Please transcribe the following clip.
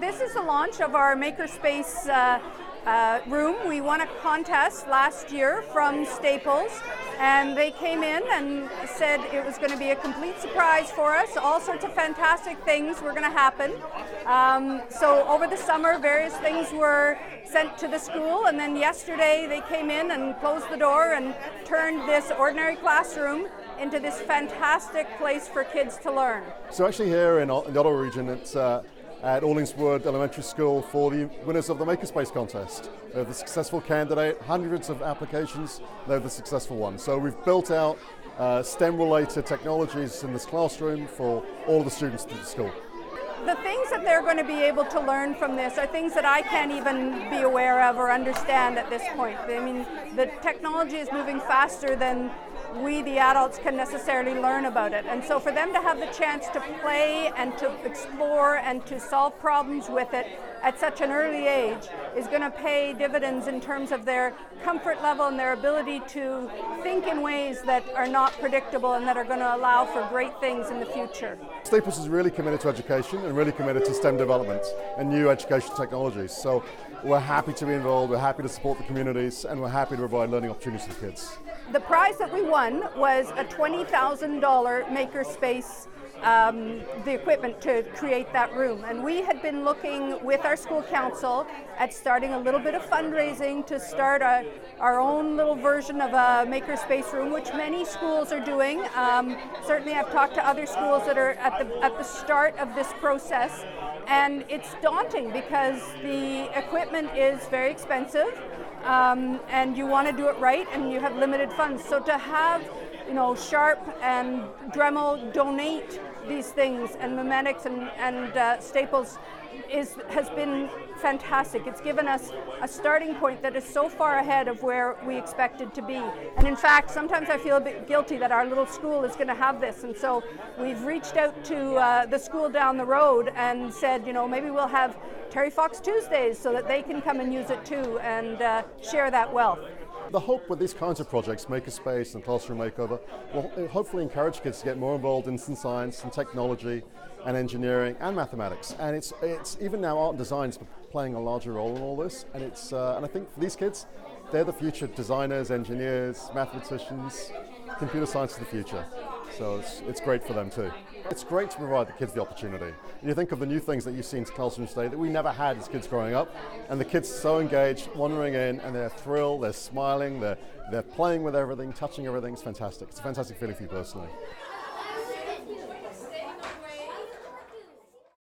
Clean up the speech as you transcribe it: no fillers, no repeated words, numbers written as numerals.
This is the launch of our makerspace room. We won a contest last year from Staples, and they came in and said it was going to be a complete surprise for us. All sorts of fantastic things were going to happen. So over the summer, various things were sent to the school, and then yesterday they came in and closed the door and turned this ordinary classroom into this fantastic place for kids to learn. So actually here in the Ottawa region, it's at Allingswood Elementary School for the winners of the Makerspace contest. They're the successful candidate, hundreds of applications, they're the successful one. So we've built out STEM-related technologies in this classroom for all the students at the school. The things that they're going to be able to learn from this are things that I can't even be aware of or understand at this point. I mean, the technology is moving faster than we, the adults, can necessarily learn about it. And so for them to have the chance to play and to explore and to solve problems with it at such an early age is going to pay dividends in terms of their comfort level and their ability to think in ways that are not predictable and that are going to allow for great things in the future. Staples is really committed to education and really committed to STEM development and new education technologies. So we're happy to be involved, we're happy to support the communities, and we're happy to provide learning opportunities for kids. The prize that we won was a $20,000 makerspace, the equipment to create that room. And we had been looking with our school council at starting a little bit of fundraising to start our own little version of a makerspace room, which many schools are doing. Certainly I've talked to other schools that are at the start of this process. And it's daunting because the equipment is very expensive, and you want to do it right, and you have limited funds. So to have, Sharp and Dremel donate these things, and Memetics and Staples has been fantastic. It's given us a starting point that is so far ahead of where we expected to be. And in fact, sometimes I feel a bit guilty that our little school is going to have this. And so we've reached out to the school down the road and said, maybe we'll have Terry Fox Tuesdays so that they can come and use it too and share that wealth. The hope with these kinds of projects, Makerspace and Classroom Makeover, will hopefully encourage kids to get more involved in science and technology and engineering and mathematics. And it's even now art and design is playing a larger role in all this. And and I think for these kids, they're the future designers, engineers, mathematicians, computer science is the future. So it's great for them too. It's great to provide the kids the opportunity. And you think of the new things that you see in classrooms today that we never had as kids growing up, and the kids are so engaged, wandering in, and they're thrilled, they're smiling, they're playing with everything, touching everything. It's fantastic. It's a fantastic feeling for you personally.